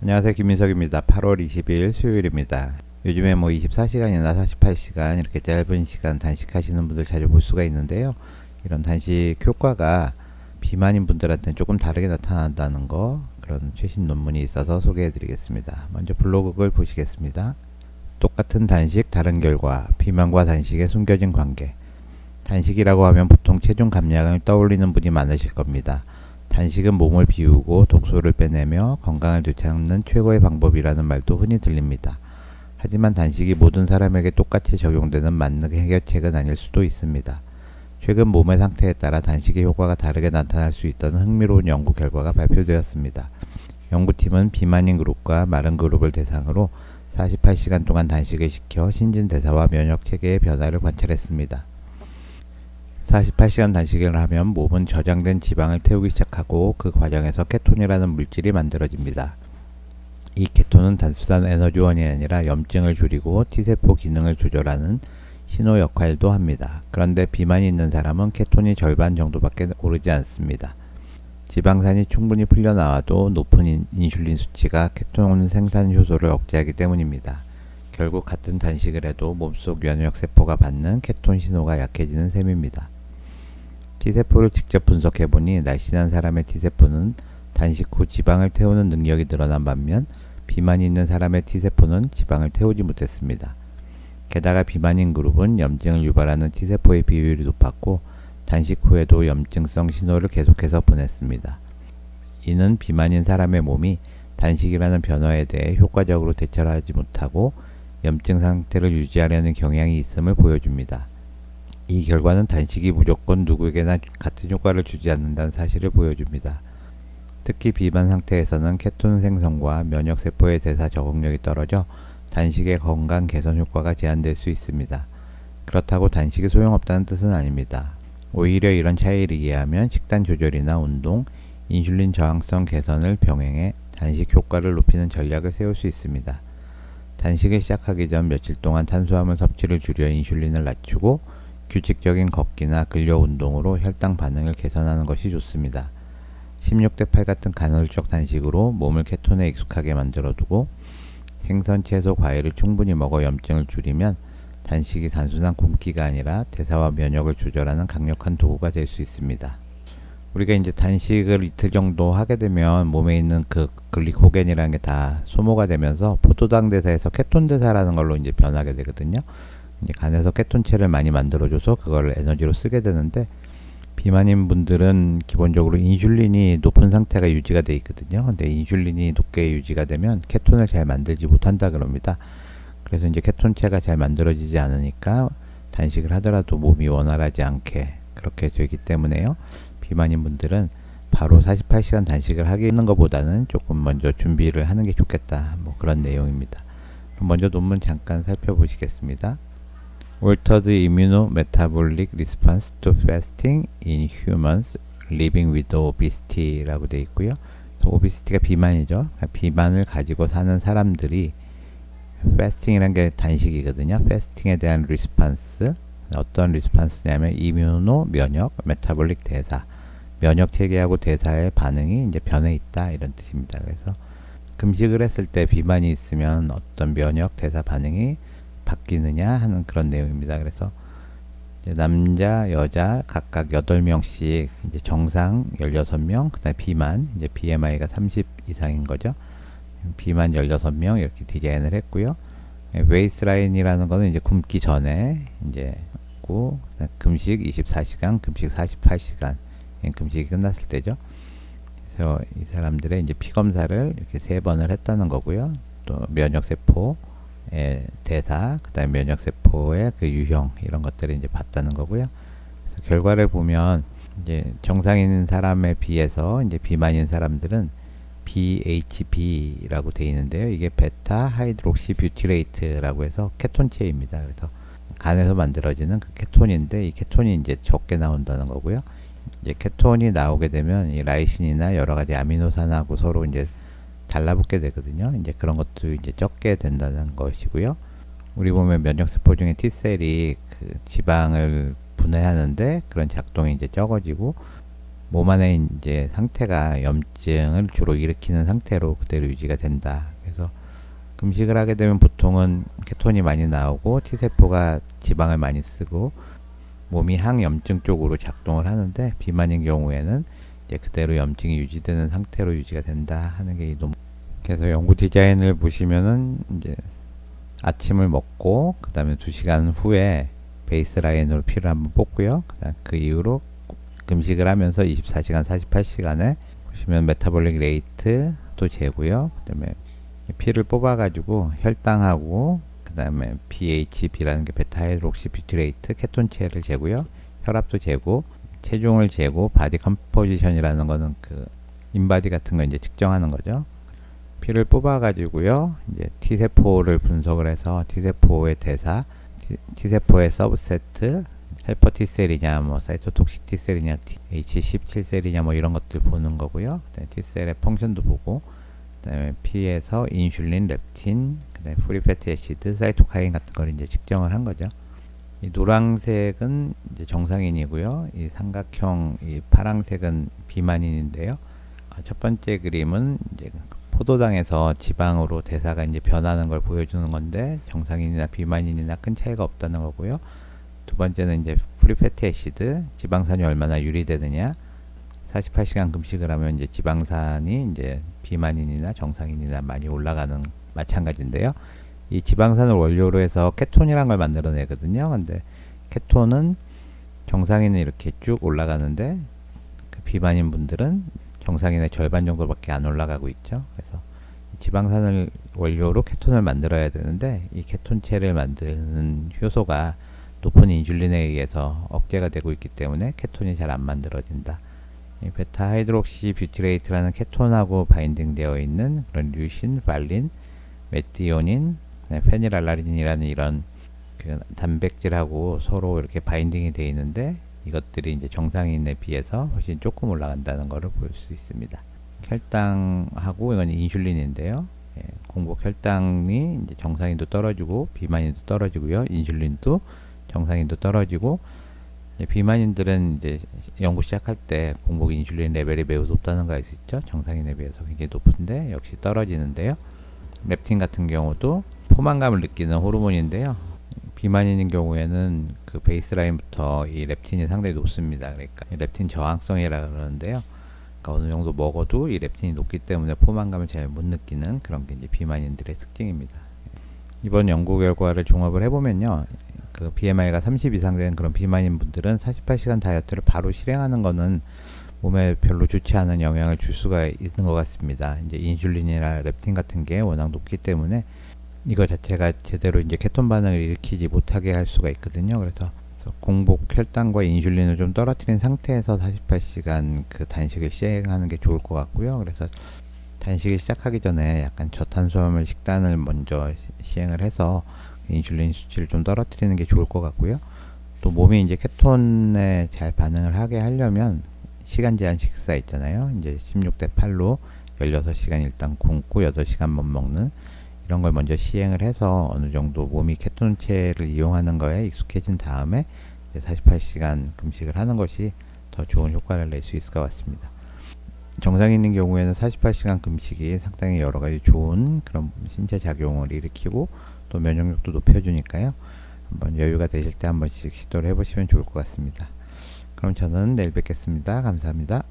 안녕하세요, 김민석입니다. 8월 20일 수요일입니다. 요즘에 뭐 24시간이나 48시간 이렇게 짧은 시간 단식하시는 분들 자주 볼 수가 있는데요. 이런 단식 효과가 비만인 분들한테는 조금 다르게 나타난다는 거, 그런 최신 논문이 있어서 소개해 드리겠습니다. 먼저 블로그를 보시겠습니다. 똑같은 단식 다른 결과, 비만과 단식의 숨겨진 관계. 단식이라고 하면 보통 체중 감량을 떠올리는 분이 많으실 겁니다. 단식은 몸을 비우고 독소를 빼내며 건강을 되찾는 최고의 방법이라는 말도 흔히 들립니다. 하지만 단식이 모든 사람에게 똑같이 적용되는 만능 해결책은 아닐 수도 있습니다. 최근 몸의 상태에 따라 단식의 효과가 다르게 나타날 수 있다는 흥미로운 연구 결과가 발표되었습니다. 연구팀은 비만인 그룹과 마른 그룹을 대상으로 48시간 동안 단식을 시켜 신진대사와 면역 체계의 변화를 관찰했습니다. 48시간 단식을 하면 몸은 저장된 지방을 태우기 시작하고 그 과정에서 케톤이라는 물질이 만들어집니다. 이 케톤은 단순한 에너지원이 아니라 염증을 줄이고 T세포 기능을 조절하는 신호 역할도 합니다. 그런데 비만이 있는 사람은 케톤이 절반 정도밖에 오르지 않습니다. 지방산이 충분히 풀려나와도 높은 인슐린 수치가 케톤 생산 효소를 억제하기 때문입니다. 결국 같은 단식을 해도 몸속 면역세포가 받는 케톤 신호가 약해지는 셈입니다. T세포를 직접 분석해보니 날씬한 사람의 T세포는 단식 후 지방을 태우는 능력이 늘어난 반면 비만이 있는 사람의 T세포는 지방을 태우지 못했습니다. 게다가 비만인 그룹은 염증을 유발하는 T세포의 비율이 높았고 단식 후에도 염증성 신호를 계속해서 보냈습니다. 이는 비만인 사람의 몸이 단식이라는 변화에 대해 효과적으로 대처를 하지 못하고 염증 상태를 유지하려는 경향이 있음을 보여줍니다. 이 결과는 단식이 무조건 누구에게나 같은 효과를 주지 않는다는 사실을 보여줍니다. 특히 비만 상태에서는 케톤 생성과 면역세포의 대사 적응력이 떨어져 단식의 건강 개선 효과가 제한될 수 있습니다. 그렇다고 단식이 소용없다는 뜻은 아닙니다. 오히려 이런 차이를 이해하면 식단 조절이나 운동, 인슐린 저항성 개선을 병행해 단식 효과를 높이는 전략을 세울 수 있습니다. 단식을 시작하기 전 며칠 동안 탄수화물 섭취를 줄여 인슐린을 낮추고 규칙적인 걷기나 근력 운동으로 혈당 반응을 개선하는 것이 좋습니다. 16대 8 같은 간헐적 단식으로 몸을 케톤에 익숙하게 만들어두고 생선, 채소, 과일을 충분히 먹어 염증을 줄이면 단식이 단순한 굶기가 아니라 대사와 면역을 조절하는 강력한 도구가 될 수 있습니다. 우리가 이제 단식을 이틀 정도 하게 되면 몸에 있는 그 글리코겐이라는 게 다 소모가 되면서 포도당 대사에서 케톤 대사라는 걸로 이제 변하게 되거든요. 이제 간에서 케톤체를 많이 만들어줘서 그걸 에너지로 쓰게 되는데 비만인 분들은 기본적으로 인슐린이 높은 상태가 유지가 돼 있거든요. 근데 인슐린이 높게 유지가 되면 케톤을 잘 만들지 못한다 그럽니다. 그래서 이제 케톤체가 잘 만들어지지 않으니까 단식을 하더라도 몸이 원활하지 않게 그렇게 되기 때문에요. 비만인 분들은 바로 48시간 단식을 하는 것보다는 조금 먼저 준비를 하는 게 좋겠다. 뭐 그런 내용입니다. 그럼 먼저 논문 잠깐 살펴보시겠습니다. Altered Immunometabolic Response to Fasting in Humans Living with Obesity라고 되어 있고요. 오비시티가 비만이죠. 비만을 가지고 사는 사람들이 패스팅이란 게 단식이거든요. 패스팅에 대한 리스판스, 어떤 리스판스냐면 이뮤노, 면역, 메타볼릭 대사, 면역 체계하고 대사의 반응이 이제 변해 있다 이런 뜻입니다. 그래서 금식을 했을 때 비만이 있으면 어떤 면역 대사 반응이 바뀌느냐 하는 그런 내용입니다. 그래서 이제 남자, 여자 각각 8명씩 이제 정상 16명, 그다음에 비만, 이제 BMI가 30 이상인 거죠. 비만 16명 이렇게 디자인을 했고요. 웨이스라인이라는 거는 이제 굶기 전에 이제 금식 24시간, 금식 48시간, 금식이 끝났을 때죠. 그래서 이 사람들의 이제 피 검사를 이렇게 3번을 했다는 거고요. 또 면역세포의 대사, 그다음에 면역세포의 그 유형 이런 것들을 이제 봤다는 거고요. 그래서 결과를 보면 이제 정상인 사람에 비해서 이제 비만인 사람들은 BHB라고 되어 있는데요. 이게 베타 하이드록시 뷰티레이트라고 해서 케톤체입니다. 그래서 간에서 만들어지는 그 케톤인데 이 케톤이 이제 적게 나온다는 거고요. 이제 케톤이 나오게 되면 이 라이신이나 여러 가지 아미노산하고 서로 이제 달라붙게 되거든요. 이제 그런 것도 이제 적게 된다는 것이고요. 우리 몸의 면역세포 중에 T셀이 그 지방을 분해하는데 그런 작동이 이제 적어지고 몸 안에 이제 상태가 염증을 주로 일으키는 상태로 그대로 유지가 된다. 그래서 금식을 하게 되면 보통은 케톤이 많이 나오고 T세포가 지방을 많이 쓰고 몸이 항염증 쪽으로 작동을 하는데, 비만인 경우에는 이제 그대로 염증이 유지되는 상태로 유지가 된다 하는 게 이 논문. 그래서 연구 디자인을 보시면은 이제 아침을 먹고 그 다음에 2시간 후에 베이스라인으로 피를 한번 뽑고요. 그 이후로 금식을 하면서 24시간, 48시간에 보시면 메타볼릭 레이트도 재고요. 그 다음에 피를 뽑아가지고 혈당하고 그 다음에 BHB라는 게 베타 하이드록시 뷰티레이트 케톤체를 재고요. 혈압도 재고 체중을 재고 바디 컴포지션이라는 거는 그 인바디 같은 거 이제 측정하는 거죠. 피를 뽑아가지고요. 이제 T세포를 분석을 해서 T세포의 대사, T세포의 서브세트, 헬퍼 T셀이냐, 뭐 사이토톡식 T셀이냐, H17셀이냐, 뭐 이런 것들 보는 거고요. T셀의 펑션도 보고, 그다음에 피에서 인슐린, 렙틴, 그다음에 프리패티 애시드, 사이토카인 같은 걸 이제 측정을 한 거죠. 이 노란색은 이제 정상인이고요. 이 삼각형 이 파란색은 비만인인데요. 첫 번째 그림은 이제 포도당에서 지방으로 대사가 이제 변하는 걸 보여주는 건데, 정상인이나 비만인이나 큰 차이가 없다는 거고요. 두 번째는 이제 프리패티 애시드, 지방산이 얼마나 유리되느냐. 48시간 금식을 하면 이제 지방산이 이제 비만인이나 정상인이나 많이 올라가는 마찬가지인데요. 이 지방산을 원료로 해서 케톤이란 걸 만들어내거든요. 근데 케톤은 정상인은 이렇게 쭉 올라가는데, 그 비만인 분들은 정상인의 절반 정도밖에 안 올라가고 있죠. 그래서 지방산을 원료로 케톤을 만들어야 되는데, 이 케톤체를 만드는 효소가 높은 인슐린에 의해서 억제가 되고 있기 때문에 케톤이 잘 안 만들어진다. 베타 하이드록시 뷰티레이트라는 케톤하고 바인딩 되어 있는 그런 류신, 발린, 메티오닌, 페닐알라닌이라는 이런 그 단백질하고 서로 이렇게 바인딩이 되어 있는데, 이것들이 이제 정상인에 비해서 훨씬 조금 올라간다는 것을 볼 수 있습니다. 혈당하고 이건 인슐린인데요. 공복 혈당이 이제 정상인도 떨어지고 비만인도 떨어지고요. 인슐린도 정상인도 떨어지고, 비만인들은 이제 연구 시작할 때 공복 인슐린 레벨이 매우 높다는 거 알 수 있죠. 정상인에 비해서 굉장히 높은데 역시 떨어지는데요. 렙틴 같은 경우도 포만감을 느끼는 호르몬인데요. 비만인인 경우에는 그 베이스라인부터 이 렙틴이 상당히 높습니다. 그러니까 렙틴 저항성이라 그러는데요. 그러니까 어느 정도 먹어도 이 렙틴이 높기 때문에 포만감을 잘 못 느끼는 그런 게 이제 비만인들의 특징입니다. 이번 연구 결과를 종합을 해보면요. 그 BMI가 30 이상 된 그런 비만인 분들은 48시간 다이어트를 바로 실행하는 거는 몸에 별로 좋지 않은 영향을 줄 수가 있는 것 같습니다. 이제 인슐린이나 렙틴 같은 게 워낙 높기 때문에 이거 자체가 제대로 이제 케톤 반응을 일으키지 못하게 할 수가 있거든요. 그래서 공복 혈당과 인슐린을 좀 떨어뜨린 상태에서 48시간 그 단식을 시행하는 게 좋을 것 같고요. 그래서 단식을 시작하기 전에 약간 저탄수화물 식단을 먼저 시행을 해서 인슐린 수치를 좀 떨어뜨리는 게 좋을 것 같고요. 또 몸이 이제 케톤에 잘 반응을 하게 하려면 시간 제한 식사 있잖아요. 이제 16대 8로 16시간 일단 굶고 8시간 못 먹는 이런 걸 먼저 시행을 해서 어느 정도 몸이 케톤체를 이용하는 거에 익숙해진 다음에 48시간 금식을 하는 것이 더 좋은 효과를 낼 수 있을 것 같습니다. 정상인인 경우에는 48시간 금식이 상당히 여러 가지 좋은 그런 신체 작용을 일으키고 또 면역력도 높여주니까요. 한번 여유가 되실 때 한 번씩 시도를 해보시면 좋을 것 같습니다. 그럼 저는 내일 뵙겠습니다. 감사합니다.